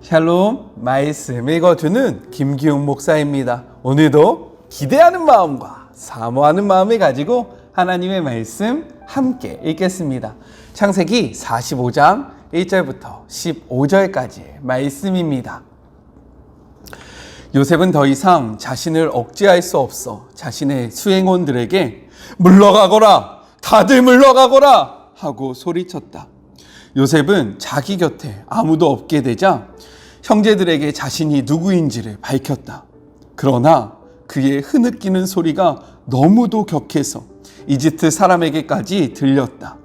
샬롬, 말씀 읽어주는 김기웅 목사입니다. 오늘도 기대하는 마음과 사모하는 마음을 가지고 하나님의 말씀 함께 읽겠습니다. 창세기 45장 1절부터 15절까지의 말씀입니다. 요셉은 더 이상 자신을 억제할 수 없어 자신의 수행원들에게 물러가거라, 다들 물러가거라 하고 소리쳤다. 요셉은 자기 곁에 아무도 없게 되자 형제들에게 자신이 누구인지를 밝혔다. 그러나 그의 흐느끼는 소리가 너무도 격해서 이집트 사람에게까지 들렸다.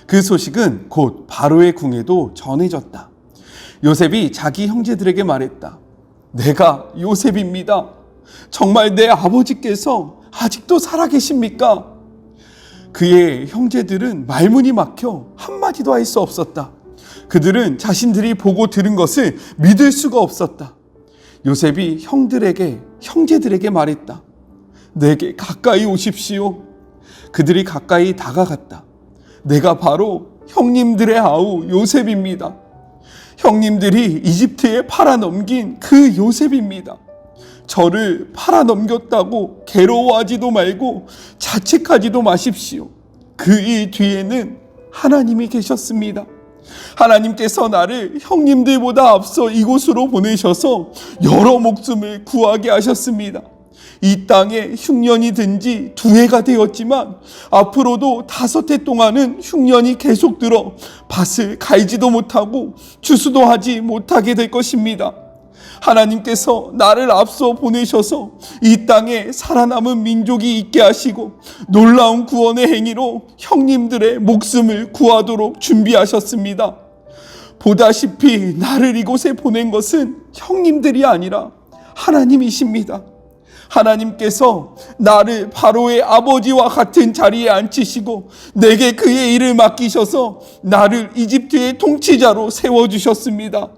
그 소식은 곧 바로의 궁에도 전해졌다. 요셉이 자기 형제들에게 말했다. 내가 요셉입니다. 정말 내 아버지께서 아직도 살아계십니까? 그의 형제들은 말문이 막혀 한마디도 할 수 없었다. 그들은 자신들이 보고 들은 것을 믿을 수가 없었다. 요셉이 형제들에게 말했다. 내게 가까이 오십시오. 그들이 가까이 다가갔다. 내가 바로 형님들의 아우 요셉입니다. 형님들이 이집트에 팔아넘긴 그 요셉입니다. 저를 팔아넘겼다고 괴로워하지도 말고 자책하지도 마십시오. 그 일 뒤에는 하나님이 계셨습니다. 하나님께서 나를 형님들보다 앞서 이곳으로 보내셔서 여러 목숨을 구하게 하셨습니다. 이 땅에 흉년이 든 지 2해가 되었지만 앞으로도 5해 동안은 흉년이 계속 들어 밭을 갈지도 못하고 추수도 하지 못하게 될 것입니다. 하나님께서 나를 앞서 보내셔서 이 땅에 살아남은 민족이 있게 하시고 놀라운 구원의 행위로 형님들의 목숨을 구하도록 준비하셨습니다. 보다시피 나를 이곳에 보낸 것은 형님들이 아니라 하나님이십니다. 하나님께서 나를 바로의 아버지와 같은 자리에 앉히시고 내게 그의 일을 맡기셔서 나를 이집트의 통치자로 세워주셨습니다.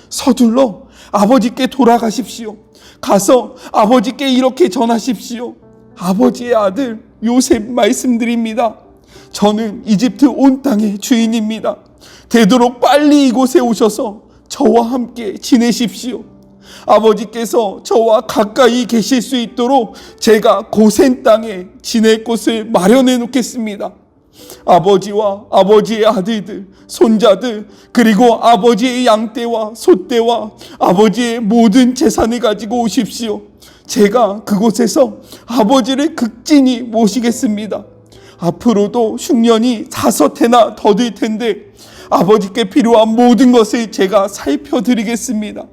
서둘러 아버지께 돌아가십시오. 가서 아버지께 이렇게 전하십시오. 아버지의 아들 요셉 말씀드립니다. 저는 이집트 온 땅의 주인입니다. 되도록 빨리 이곳에 오셔서 저와 함께 지내십시오. 아버지께서 저와 가까이 계실 수 있도록 제가 고센 땅에 지낼 곳을 마련해 놓겠습니다. 아버지와 아버지의 아들들, 손자들, 그리고 아버지의 양떼와 소떼와 아버지의 모든 재산을 가지고 오십시오. 제가 그곳에서 아버지를 극진히 모시겠습니다. 앞으로도 흉년이 5해나 더 될 텐데 아버지께 필요한 모든 것을 제가 살펴드리겠습니다.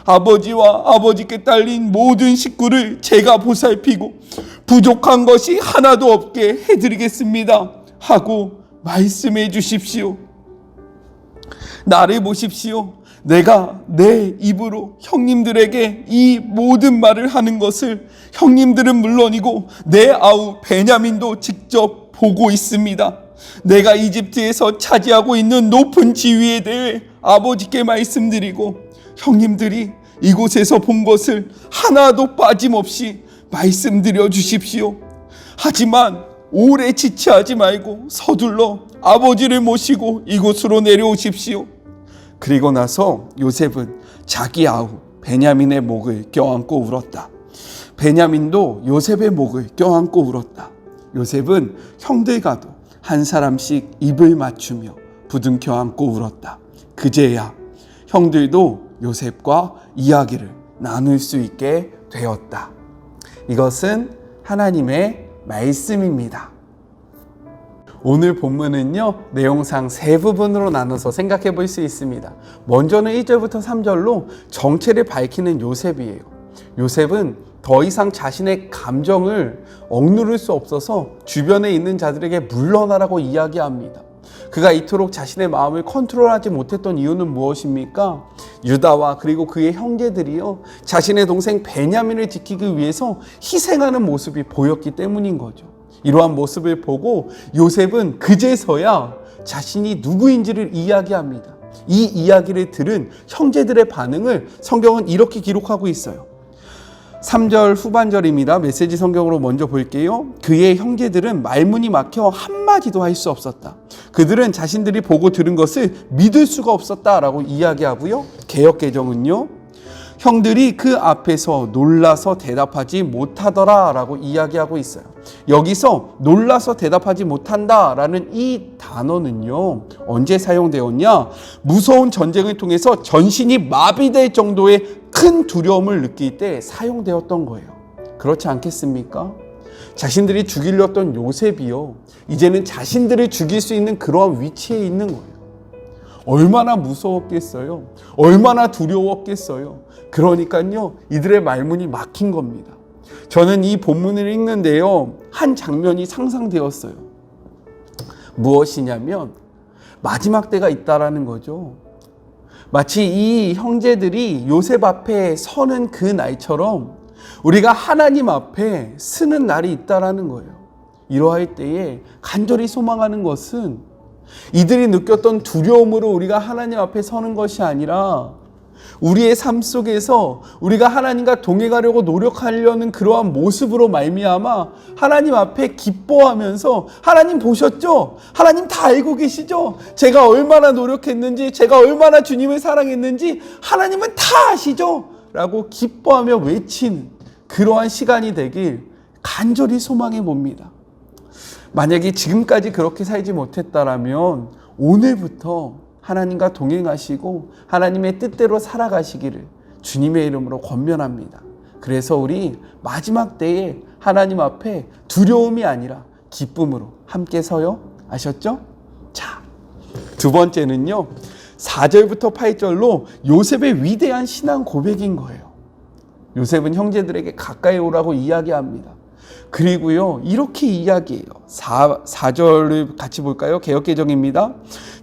아버지와 아버지께 딸린 모든 식구를 제가 보살피고 부족한 것이 하나도 없게 해드리겠습니다. 하고 말씀해 주십시오. 나를 보십시오. 내가 내 입으로 형님들에게 이 모든 말을 하는 것을 형님들은 물론이고 내 아우 베냐민도 직접 보고 있습니다. 내가 이집트에서 차지하고 있는 높은 지위에 대해 아버지께 말씀드리고 형님들이 이곳에서 본 것을 하나도 빠짐없이 말씀드려 주십시오. 하지만 오래 지체하지 말고 서둘러 아버지를 모시고 이곳으로 내려오십시오. 그리고 나서 요셉은 자기 아우 베냐민의 목을 껴안고 울었다. 베냐민도 요셉의 목을 껴안고 울었다. 요셉은 형들과도 한 사람씩 입을 맞추며 부둥켜 안고 울었다. 그제야 형들도 요셉과 이야기를 나눌 수 있게 되었다. 이것은 하나님의 말씀입니다. 오늘 본문은요, 내용상 3부분으로 나눠서 생각해 볼 수 있습니다. 먼저는 1절부터 3절로 정체를 밝히는 요셉이에요. 요셉은 더 이상 자신의 감정을 억누를 수 없어서 주변에 있는 자들에게 물러나라고 이야기합니다. 그가 이토록 자신의 마음을 컨트롤하지 못했던 이유는 무엇입니까? 유다와 그리고 그의 형제들이요, 자신의 동생 베냐민을 지키기 위해서 희생하는 모습이 보였기 때문인 거죠. 이러한 모습을 보고 요셉은 그제서야 자신이 누구인지를 이야기합니다. 이 이야기를 들은 형제들의 반응을 성경은 이렇게 기록하고 있어요. 3절 후반절입니다. 메시지 성경으로 먼저 볼게요. 그의 형제들은 말문이 막혀 한마디도 할 수 없었다. 그들은 자신들이 보고 들은 것을 믿을 수가 없었다라고 이야기하고요. 개역개정은요, 형들이 그 앞에서 놀라서 대답하지 못하더라라고 이야기하고 있어요. 여기서 놀라서 대답하지 못한다라는 이 단어는요, 언제 사용되었냐? 무서운 전쟁을 통해서 전신이 마비될 정도의 큰 두려움을 느낄 때 사용되었던 거예요. 그렇지 않겠습니까? 자신들이 죽이려던 요셉이요, 이제는 자신들을 죽일 수 있는 그러한 위치에 있는 거예요. 얼마나 무서웠겠어요? 얼마나 두려웠겠어요? 그러니까요, 이들의 말문이 막힌 겁니다. 저는 이 본문을 읽는데요, 한 장면이 상상되었어요. 무엇이냐면 마지막 때가 있다라는 거죠. 마치 이 형제들이 요셉 앞에 서는 그 날처럼 우리가 하나님 앞에 서는 날이 있다라는 거예요. 이러할 때에 간절히 소망하는 것은 이들이 느꼈던 두려움으로 우리가 하나님 앞에 서는 것이 아니라 우리의 삶 속에서 우리가 하나님과 동행하려고 노력하려는 그러한 모습으로 말미암아 하나님 앞에 기뻐하면서, 하나님 보셨죠? 하나님 다 알고 계시죠? 제가 얼마나 노력했는지, 제가 얼마나 주님을 사랑했는지 하나님은 다 아시죠? 라고 기뻐하며 외치는 그러한 시간이 되길 간절히 소망해 봅니다. 만약에 지금까지 그렇게 살지 못했다라면 오늘부터 하나님과 동행하시고 하나님의 뜻대로 살아가시기를 주님의 이름으로 권면합니다. 그래서 우리 마지막 때에 하나님 앞에 두려움이 아니라 기쁨으로 함께 서요. 아셨죠? 자, 두 번째는요, 4절부터 8절로 요셉의 위대한 신앙 고백인 거예요. 요셉은 형제들에게 가까이 오라고 이야기합니다. 그리고요, 이렇게 이야기해요. 4절을 같이 볼까요? 개역개정입니다.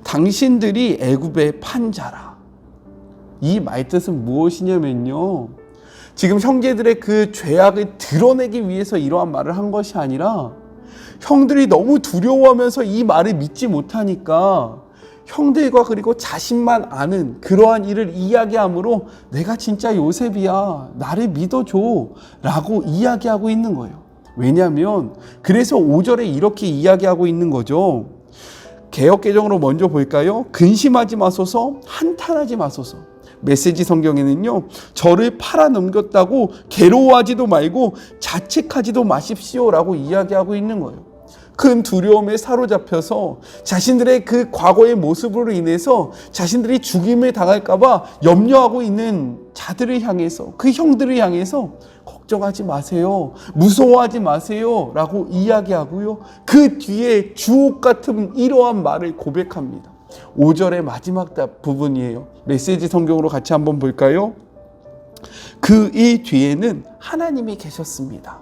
당신들이 애굽의 판자라. 이 말뜻은 무엇이냐면요, 지금 형제들의 그 죄악을 드러내기 위해서 이러한 말을 한 것이 아니라, 형들이 너무 두려워하면서 이 말을 믿지 못하니까 형들과 그리고 자신만 아는 그러한 일을 이야기함으로 내가 진짜 요셉이야, 나를 믿어줘 라고 이야기하고 있는 거예요. 왜냐하면 그래서 5절에 이렇게 이야기하고 있는 거죠. 개역개정으로 먼저 볼까요? 근심하지 마소서, 한탄하지 마소서. 메시지 성경에는요, 저를 팔아넘겼다고 괴로워하지도 말고 자책하지도 마십시오 라고 이야기하고 있는 거예요. 큰 두려움에 사로잡혀서 자신들의 그 과거의 모습으로 인해서 자신들이 죽임을 당할까봐 염려하고 있는 자들을 향해서, 그 형들을 향해서 걱정하지 마세요, 무서워하지 마세요 라고 이야기하고요, 그 뒤에 주옥 같은 이러한 말을 고백합니다. 5절의 마지막 부분이에요. 메시지 성경으로 같이 한번 볼까요? 그 이 뒤에는 하나님이 계셨습니다.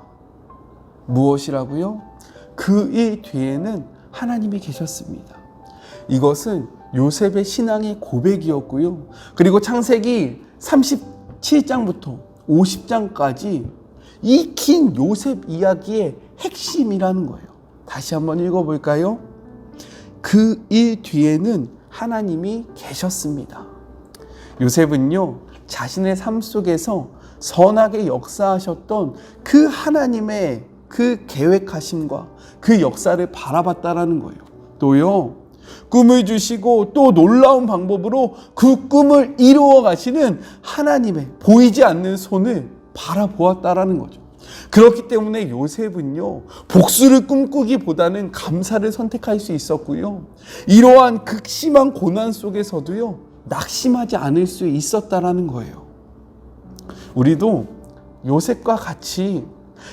무엇이라고요? 그 이 뒤에는 하나님이 계셨습니다. 이것은 요셉의 신앙의 고백이었고요. 그리고 창세기 37장부터 50장까지 이 긴 요셉 이야기의 핵심이라는 거예요. 다시 한번 읽어볼까요? 그 일 뒤에는 하나님이 계셨습니다. 요셉은요, 자신의 삶 속에서 선하게 역사하셨던 그 하나님의 그 계획하심과 그 역사를 바라봤다라는 거예요. 또요, 꿈을 주시고 또 놀라운 방법으로 그 꿈을 이루어 가시는 하나님의 보이지 않는 손을 바라보았다라는 거죠. 그렇기 때문에 요셉은요, 복수를 꿈꾸기보다는 감사를 선택할 수 있었고요, 이러한 극심한 고난 속에서도요, 낙심하지 않을 수 있었다라는 거예요. 우리도 요셉과 같이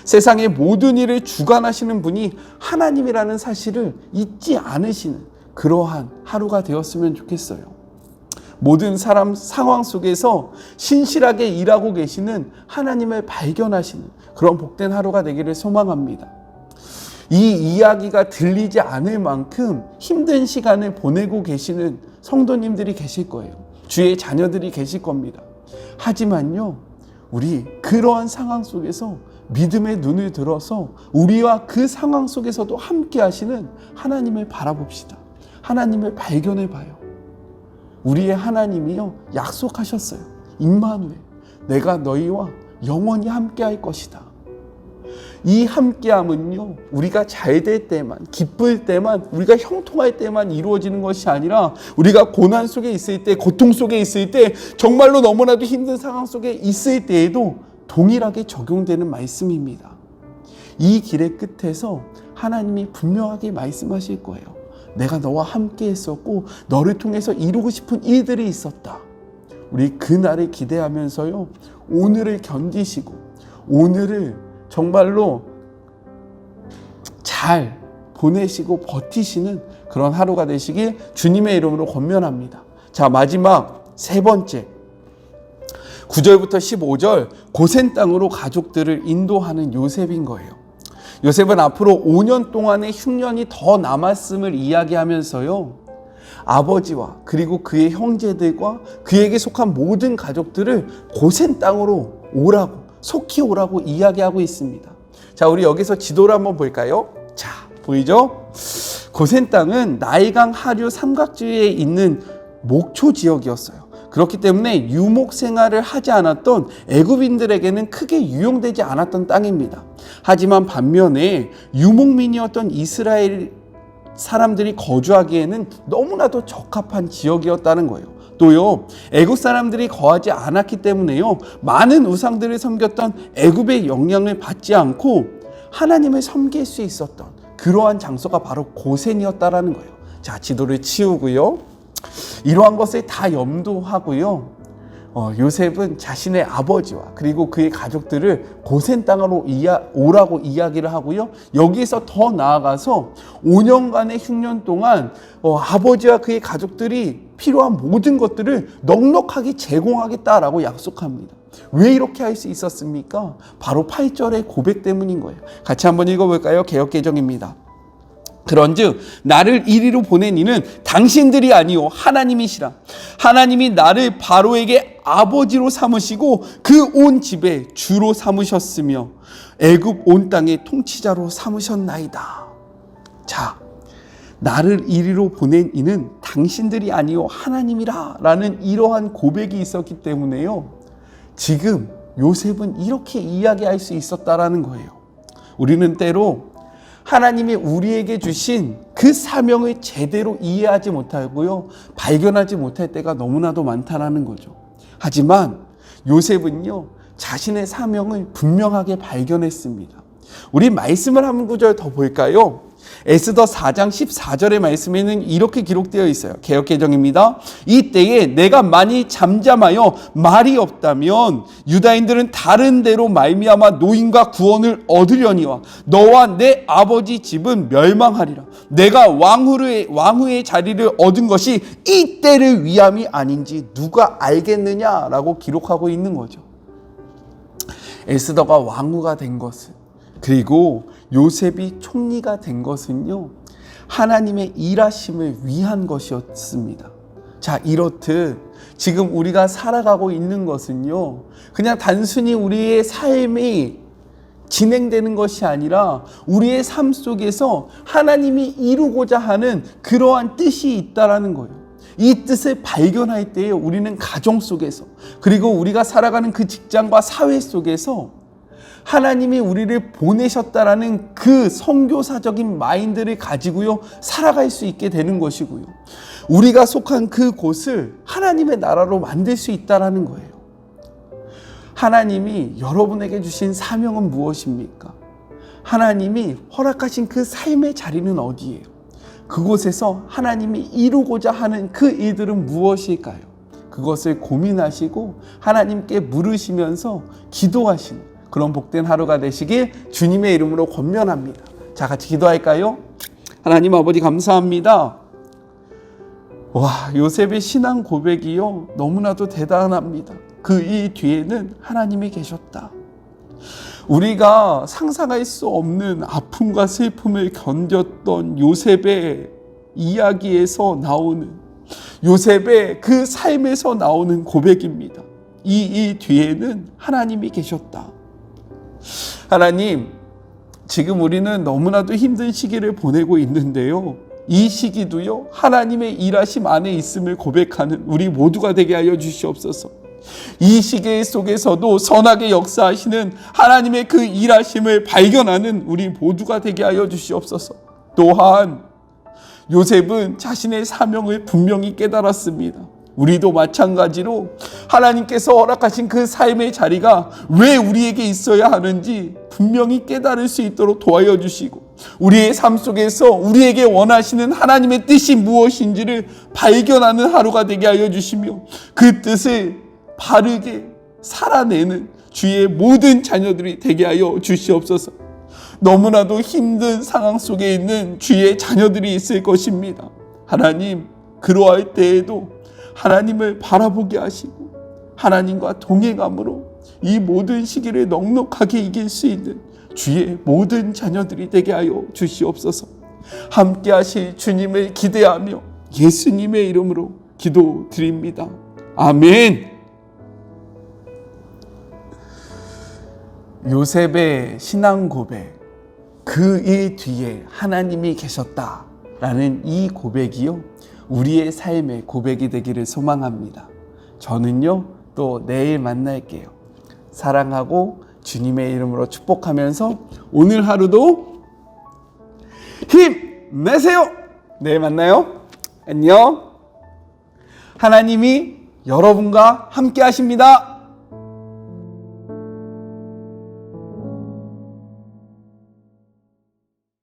세상의 모든 일을 주관하시는 분이 하나님이라는 사실을 잊지 않으시는 그러한 하루가 되었으면 좋겠어요. 모든 사람 상황 속에서 신실하게 일하고 계시는 하나님을 발견하시는 그런 복된 하루가 되기를 소망합니다. 이 이야기가 들리지 않을 만큼 힘든 시간을 보내고 계시는 성도님들이 계실 거예요. 주의 자녀들이 계실 겁니다. 하지만요, 우리 그러한 상황 속에서 믿음의 눈을 들어서 우리와 그 상황 속에서도 함께 하시는 하나님을 바라봅시다. 하나님을 발견해 봐요. 우리의 하나님이요, 약속하셨어요. 임마누엘, 내가 너희와 영원히 함께할 것이다. 이 함께함은요, 우리가 잘 될 때만, 기쁠 때만, 우리가 형통할 때만 이루어지는 것이 아니라 우리가 고난 속에 있을 때, 고통 속에 있을 때, 정말로 너무나도 힘든 상황 속에 있을 때에도 동일하게 적용되는 말씀입니다. 이 길의 끝에서 하나님이 분명하게 말씀하실 거예요. 내가 너와 함께 했었고 너를 통해서 이루고 싶은 일들이 있었다. 우리 그날을 기대하면서요, 오늘을 견디시고 오늘을 정말로 잘 보내시고 버티시는 그런 하루가 되시길 주님의 이름으로 권면합니다. 자, 마지막 세 번째, 9절부터 15절, 고센 땅으로 가족들을 인도하는 요셉인 거예요. 요셉은 앞으로 5년 동안의 흉년이 더 남았음을 이야기하면서요, 아버지와 그리고 그의 형제들과 그에게 속한 모든 가족들을 고센 땅으로 오라고, 속히 오라고 이야기하고 있습니다. 자, 우리 여기서 지도를 한번 볼까요? 자, 보이죠? 고센 땅은 나일강 하류 삼각지에 있는 목초 지역이었어요. 그렇기 때문에 유목 생활을 하지 않았던 애굽인들에게는 크게 유용되지 않았던 땅입니다. 하지만 반면에 유목민이었던 이스라엘 사람들이 거주하기에는 너무나도 적합한 지역이었다는 거예요. 또요, 애굽 사람들이 거하지 않았기 때문에요, 많은 우상들을 섬겼던 애굽의 영향을 받지 않고 하나님을 섬길 수 있었던 그러한 장소가 바로 고센이었다라는 거예요. 자, 지도를 치우고요, 이러한 것을 다 염두하고요, 요셉은 자신의 아버지와 그리고 그의 가족들을 고센 땅으로 오라고 이야기를 하고요, 여기에서 더 나아가서 5년간의 흉년 동안 아버지와 그의 가족들이 필요한 모든 것들을 넉넉하게 제공하겠다라고 약속합니다. 왜 이렇게 할 수 있었습니까? 바로 8절의 고백 때문인 거예요. 같이 한번 읽어볼까요? 개역개정입니다. 그런즉 나를 이리로 보낸 이는 당신들이 아니요 하나님이시라. 하나님이 나를 바로에게 아버지로 삼으시고 그 온 집에 주로 삼으셨으며 애굽 온 땅의 통치자로 삼으셨나이다. 자, 나를 이리로 보낸 이는 당신들이 아니요 하나님이라 라는 이러한 고백이 있었기 때문에요, 지금 요셉은 이렇게 이야기할 수 있었다라는 거예요. 우리는 때로 하나님이 우리에게 주신 그 사명을 제대로 이해하지 못하고요, 발견하지 못할 때가 너무나도 많다라는 거죠. 하지만 요셉은요, 자신의 사명을 분명하게 발견했습니다. 우리 말씀을 한 구절 더 볼까요? 에스더 4장 14절의 말씀에는 이렇게 기록되어 있어요. 개역개정입니다. 이때에 내가 많이 잠잠하여 말이 없다면 유다인들은 다른 데로 말미암아 노임과 구원을 얻으려니와 너와 내 아버지 집은 멸망하리라. 내가 왕후의 자리를 얻은 것이 이때를 위함이 아닌지 누가 알겠느냐라고 기록하고 있는 거죠. 에스더가 왕후가 된 것은, 그리고 요셉이 총리가 된 것은요, 하나님의 일하심을 위한 것이었습니다. 자, 이렇듯 지금 우리가 살아가고 있는 것은요, 그냥 단순히 우리의 삶이 진행되는 것이 아니라 우리의 삶 속에서 하나님이 이루고자 하는 그러한 뜻이 있다라는 거예요. 이 뜻을 발견할 때에 우리는 가정 속에서, 그리고 우리가 살아가는 그 직장과 사회 속에서 하나님이 우리를 보내셨다라는 그 선교사적인 마인드를 가지고요, 살아갈 수 있게 되는 것이고요, 우리가 속한 그 곳을 하나님의 나라로 만들 수 있다라는 거예요. 하나님이 여러분에게 주신 사명은 무엇입니까? 하나님이 허락하신 그 삶의 자리는 어디예요? 그곳에서 하나님이 이루고자 하는 그 일들은 무엇일까요? 그것을 고민하시고 하나님께 물으시면서 기도하시는 그런 복된 하루가 되시길 주님의 이름으로 권면합니다. 자, 같이 기도할까요? 하나님 아버지 감사합니다. 와, 요셉의 신앙 고백이요, 너무나도 대단합니다. 그 이 뒤에는 하나님이 계셨다. 우리가 상상할 수 없는 아픔과 슬픔을 견뎠던 요셉의 이야기에서 나오는, 요셉의 그 삶에서 나오는 고백입니다. 이 뒤에는 하나님이 계셨다. 하나님, 지금 우리는 너무나도 힘든 시기를 보내고 있는데요, 이 시기도요, 하나님의 일하심 안에 있음을 고백하는 우리 모두가 되게 하여 주시옵소서. 이 시계 속에서도 선하게 역사하시는 하나님의 그 일하심을 발견하는 우리 모두가 되게 하여 주시옵소서. 또한 요셉은 자신의 사명을 분명히 깨달았습니다. 우리도 마찬가지로 하나님께서 허락하신 그 삶의 자리가 왜 우리에게 있어야 하는지 분명히 깨달을 수 있도록 도와여 주시고, 우리의 삶 속에서 우리에게 원하시는 하나님의 뜻이 무엇인지를 발견하는 하루가 되게 하여 주시며, 그 뜻을 바르게 살아내는 주의 모든 자녀들이 되게 하여 주시옵소서. 너무나도 힘든 상황 속에 있는 주의 자녀들이 있을 것입니다. 하나님, 그러할 때에도 하나님을 바라보게 하시고 하나님과 동행함으로 이 모든 시기를 넉넉하게 이길 수 있는 주의 모든 자녀들이 되게 하여 주시옵소서. 함께 하실 주님을 기대하며 예수님의 이름으로 기도드립니다. 아멘. 요셉의 신앙 고백, 그 일 뒤에 하나님이 계셨다라는 이 고백이요, 우리의 삶의 고백이 되기를 소망합니다. 저는요, 또 내일 만날게요. 사랑하고 주님의 이름으로 축복하면서 오늘 하루도 힘내세요. 내일 만나요. 안녕. 하나님이 여러분과 함께 하십니다.